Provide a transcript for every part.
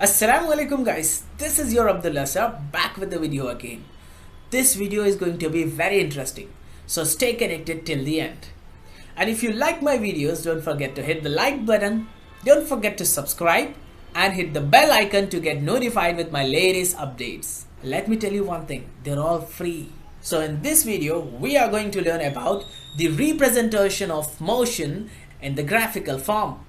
Assalamualaikum guys, this is your Abdullah sir back with the video again. This video is going to be very interesting, so stay connected till the end. And if you like my videos, don't forget to hit the like button, don't forget to subscribe and hit the bell icon to get notified with my latest updates. Let me tell you one thing, they're all free. So in this video, we are going to learn about the representation of motion in the graphical form.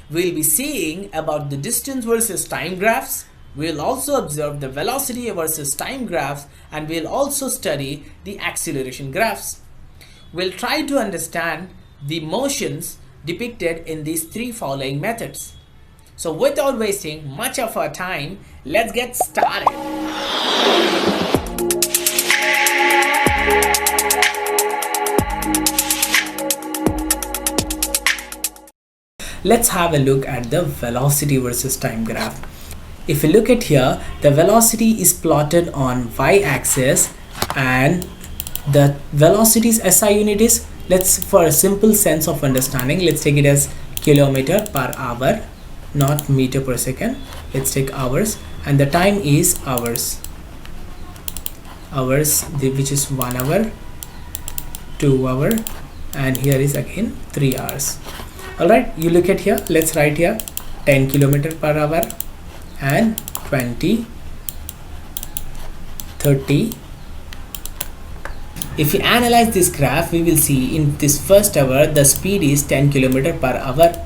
We'll be seeing about the distance versus time graphs. We'll also observe the velocity versus time graphs, and we'll also study the acceleration graphs. We'll try to understand the motions depicted in these three following methods. So without wasting much of our time, let's get started. Let's have a look at the velocity versus time graph. If you look at here, the velocity is plotted on y-axis and the velocity's SI unit is, for a simple sense of understanding, let's take it as kilometer per hour, not meter per second. Let's take hours, and the time is hours, which is 1 hour, 2 hour, and here is again 3 hours. Alright, you look at here, let's write here 10 kilometer per hour and 20, 30. If we analyze this graph, we will see in this first hour the speed is 10 kilometer per hour,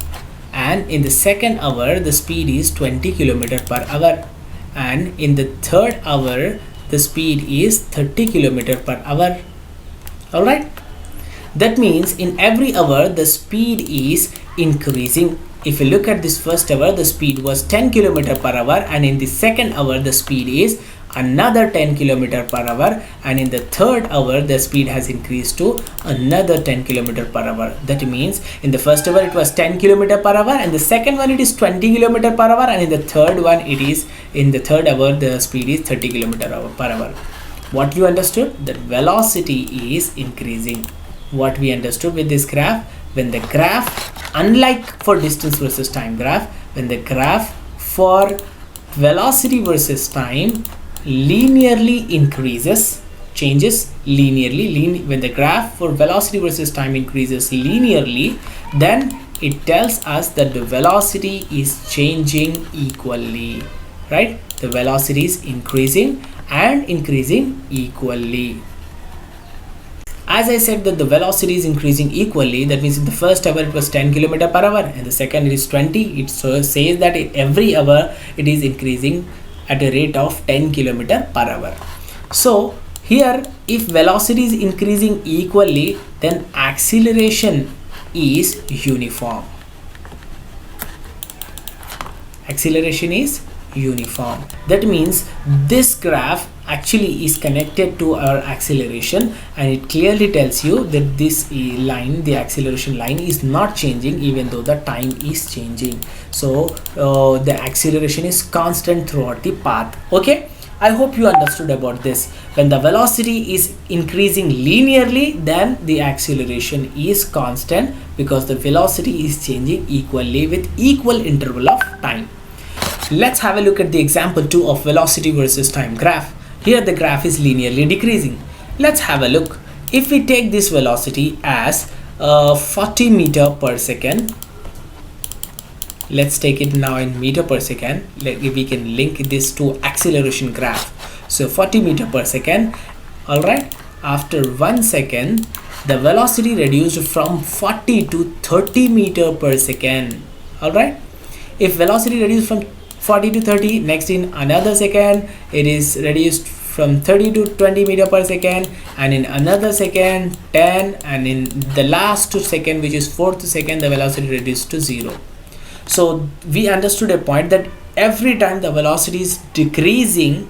and in the second hour the speed is 20 kilometer per hour, and in the third hour the speed is 30 kilometer per hour. Alright, that means in every hour the speed is increasing. If you look at this first hour, the speed was 10 km per hour, and in the second hour the speed is another 10 km per hour, and in the third hour the speed has increased to another 10 km per hour. That means in the first hour it was 10 km per hour, and the second one it is 20 km per hour, and in the third one in the third hour the speed is 30 km per hour. What you understood? That velocity is increasing. What we understood with this graph, when the graph, unlike for distance versus time graph, when the graph for velocity versus time linearly changes linearly, when the graph for velocity versus time increases linearly, then it tells us that the velocity is changing equally, right? The velocity is increasing and increasing equally. As I said that the velocity is increasing equally, that means in the first hour it was 10 km per hour, and the second it is 20. It says that every hour it is increasing at a rate of 10 km per hour. So here, if velocity is increasing equally, then acceleration is uniform. Acceleration is uniform. That means this graph actually is connected to our acceleration, and it clearly tells you that this line, the acceleration line, is not changing even though the time is changing. So the acceleration is constant throughout the path. Okay, I hope you understood about this. When the velocity is increasing linearly, then the acceleration is constant because the velocity is changing equally with equal interval of time. Let's have a look at the example 2 of velocity versus time graph. Here the graph is linearly decreasing. Let's have a look. If we take this velocity as 40 meter per second, let's take it now in meter per second. We can link this to acceleration graph. So 40 meter per second. Alright, after 1 second the velocity reduced from 40 to 30 meter per second. Alright, if velocity reduced from 40 to 30, next in another second it is reduced from 30 to 20 meter per second, and in another second 10, and in the last second, which is 4th second, the velocity reduced to 0. So we understood a point that every time the velocity is decreasing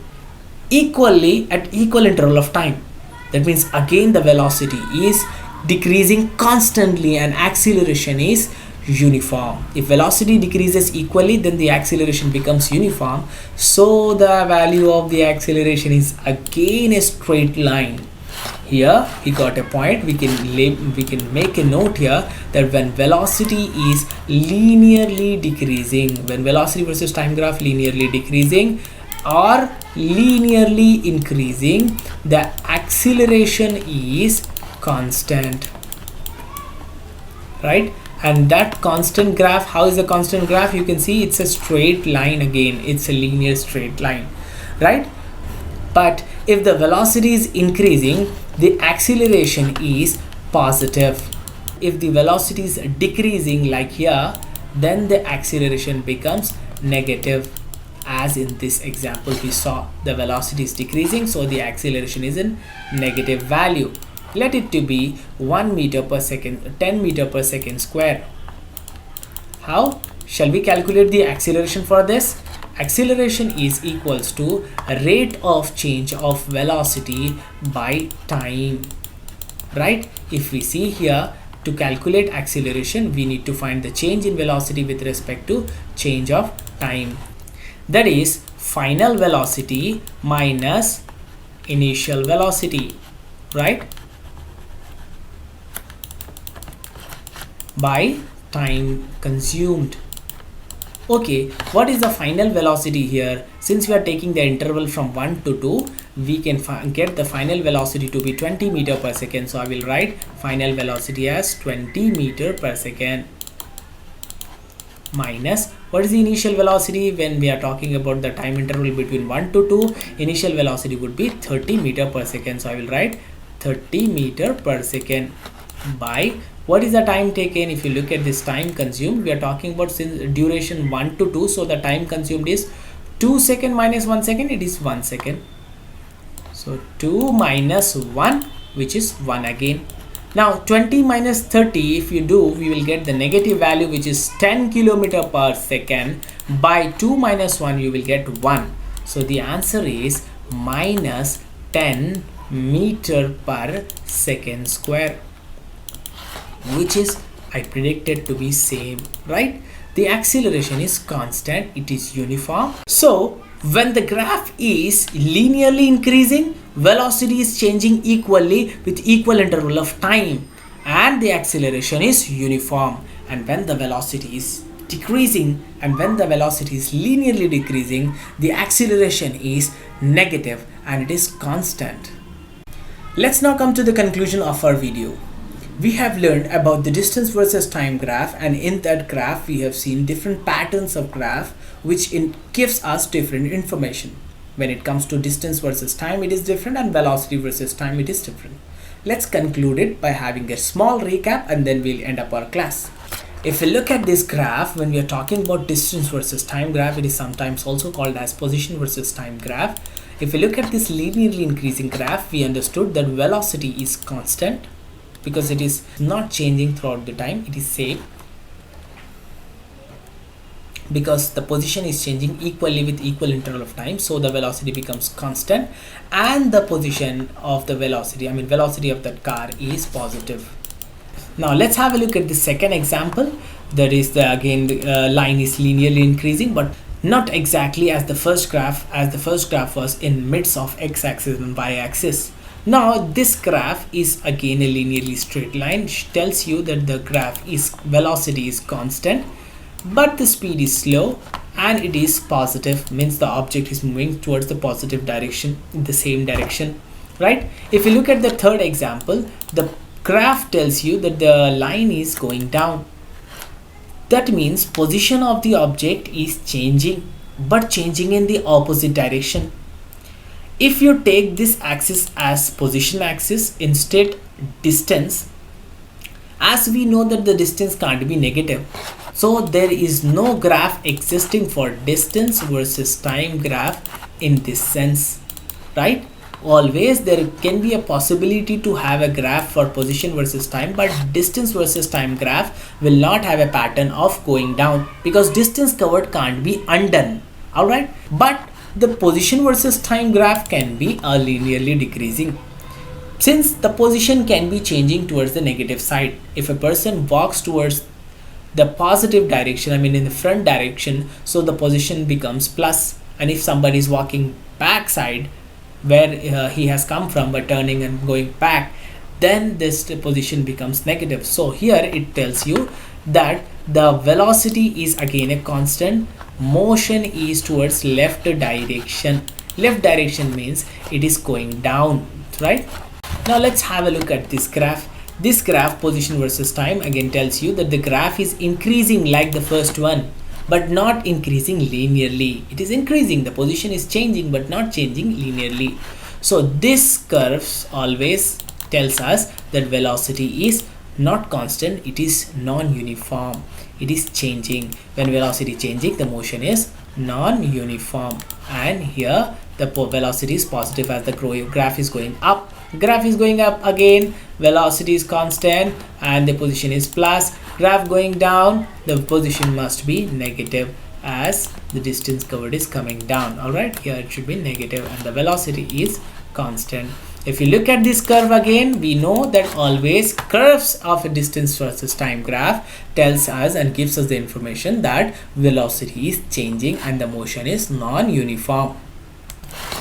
equally at equal interval of time. That means again the velocity is decreasing constantly and acceleration is uniform. If velocity decreases equally, then the acceleration becomes uniform. So the value of the acceleration is again a straight line. Here he got a point. We can make a note here that when velocity is linearly decreasing, when velocity versus time graph linearly decreasing or linearly increasing, the acceleration is constant, right? And that constant graph, how is a constant graph? You can see it's a straight line again. It's a linear straight line, right? But if the velocity is increasing, the acceleration is positive. If the velocity is decreasing like here, then the acceleration becomes negative. As in this example we saw, the velocity is decreasing, so the acceleration is in negative value. Let it to be 1 meter per second, 10 meter per second square. How shall we calculate the acceleration for this? Acceleration is equals to a rate of change of velocity by time, right? If we see here, to calculate acceleration, we need to find the change in velocity with respect to change of time. That is final velocity minus initial velocity, right? By time consumed. Okay, what is the final velocity here? Since we are taking the interval from 1 to 2, we can get the final velocity to be 20 meter per second. So I will write final velocity as 20 meter per second minus, what is the initial velocity? When we are talking about the time interval between 1 to 2, initial velocity would be 30 meter per second. So I will write 30 meter per second by, what is the time taken? If you look at this time consumed, we are talking about since duration 1 to 2, so the time consumed is 2 seconds minus 1 second, it is 1 second. So 2 minus 1, which is 1 again. Now 20 minus 30, if you do, we will get the negative value, which is 10 kilometer per second. By 2 minus 1, you will get 1. So the answer is minus 10 meter per second square, which is I predicted to be same, right? The acceleration is constant, it is uniform. So when the graph is linearly increasing, velocity is changing equally with equal interval of time, and the acceleration is uniform. And when the velocity is decreasing and when the velocity is linearly decreasing, the acceleration is negative and it is constant. Let's now come to the conclusion of our video. We have learned about the distance versus time graph, and in that graph we have seen different patterns of graph which gives us different information. When it comes to distance versus time, it is different, and velocity versus time, it is different. Let's conclude it by having a small recap and then we'll end up our class. If we look at this graph, when we are talking about distance versus time graph, it is sometimes also called as position versus time graph. If we look at this linearly increasing graph, we understood that velocity is constant because it is not changing throughout the time, it is same, because the position is changing equally with equal interval of time, so the velocity becomes constant, and the position of the velocity, I mean velocity of that car, is positive. Now let's have a look at the second example. That is the line is linearly increasing, but not exactly as the first graph, as the first graph was in midst of x-axis and y-axis. Now this graph is again a linearly straight line, which tells you that the graph is velocity is constant, but the speed is slow and it is positive, means the object is moving towards the positive direction, in the same direction, right? If you look at the third example, the graph tells you that the line is going down. That means position of the object is changing, but changing in the opposite direction. If you take this axis as position axis, instead distance, as we know that the distance can't be negative, so there is no graph existing for distance versus time graph in this sense, right? Always there can be a possibility to have a graph for position versus time, but distance versus time graph will not have a pattern of going down because distance covered can't be undone, all right? But the position versus time graph can be linearly decreasing, since the position can be changing towards the negative side. If a person walks towards the positive direction, I mean in the front direction, so the position becomes plus, and if somebody is walking back side, where he has come from by turning and going back, then this position becomes negative. So here it tells you that the velocity is again a constant, motion is towards left direction. Left direction means it is going down, right? Now let's have a look at this graph. This graph, position versus time, again tells you that the graph is increasing like the first one, but not increasing linearly. It is increasing, the position is changing but not changing linearly. So this curve always tells us that velocity is not constant, it is non-uniform. It is changing. When velocity changing, the motion is non-uniform. And here the velocity is positive as the graph is going up. Graph is going up again, velocity is constant and the position is plus. Graph going down, the position must be negative as the distance covered is coming down. All right, here it should be negative and the velocity is constant. If you look at this curve again, we know that always curves of a distance versus time graph tells us and gives us the information that velocity is changing and the motion is non-uniform.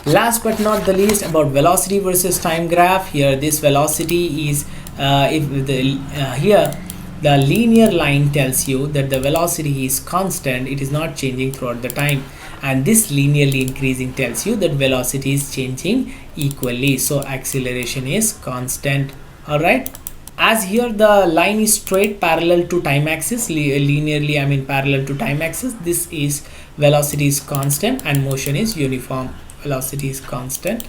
Last but not the least, about velocity versus time graph. Here this velocity is here the linear line tells you that the velocity is constant, it is not changing throughout the time, and this linearly increasing tells you that velocity is changing equally, so acceleration is constant. All right, as here the line is straight parallel to time axis, linearly I mean parallel to time axis, this is velocity is constant and motion is uniform. Velocity is constant,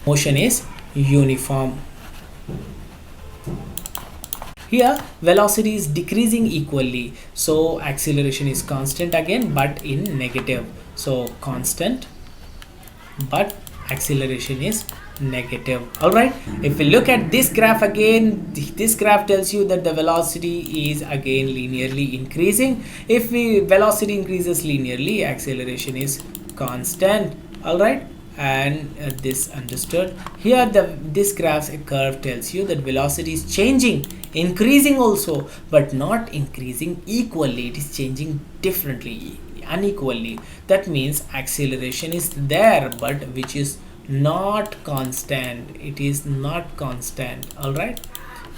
motion is uniform. Here velocity is decreasing equally, so acceleration is constant again but in negative, so constant but acceleration is negative. All right, if we look at this graph again, this graph tells you that the velocity is again linearly increasing. If velocity increases linearly, acceleration is constant. All right, and this understood. Here this graph's curve tells you that velocity is changing, increasing also but not increasing equally, it is changing differently, unequally. That means acceleration is there but which is not constant, it is not constant. All right,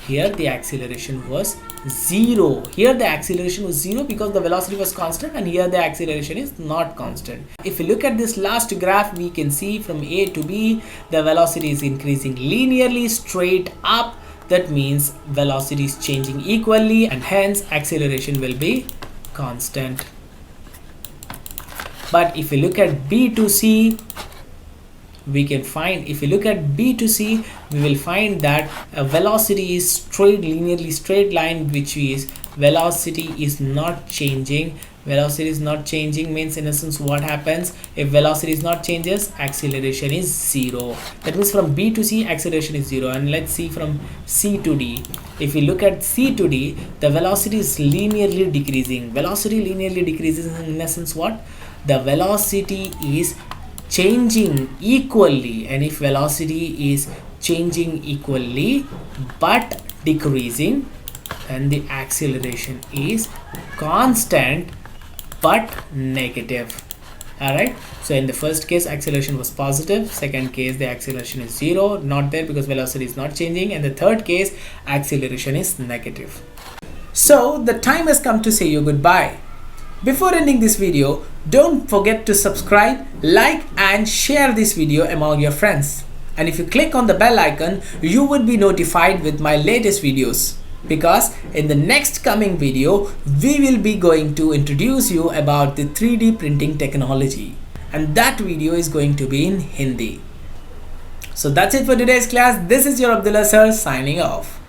here the acceleration was 0. Here the acceleration was 0 because the velocity was constant, and here the acceleration is not constant. If you look at this last graph, we can see from A to B the velocity is increasing linearly straight up. That means velocity is changing equally and hence acceleration will be constant. But if you look at B to C, we can find, if you look at B to C, we will find that a velocity is straight, linearly straight line, which is velocity is not changing. Velocity is not changing means, in essence, what happens if velocity is not changes, acceleration is 0. That means from B to C acceleration is 0. And let's see from C to D. If we look at C to D, the velocity is linearly decreasing. Velocity linearly decreases, in essence what, the velocity is changing equally, and if velocity is changing equally but decreasing, then the acceleration is constant but negative. All right, so in the first case acceleration was positive, second case the acceleration is 0, not there because velocity is not changing, and the third case acceleration is negative. So the time has come to say you goodbye. Before ending this video, don't forget to subscribe, like and share this video among your friends. And if you click on the bell icon, you will be notified with my latest videos. Because in the next coming video, we will be going to introduce you about the 3D printing technology. And that video is going to be in Hindi. So that's it for today's class. This is your Abdullah sir signing off.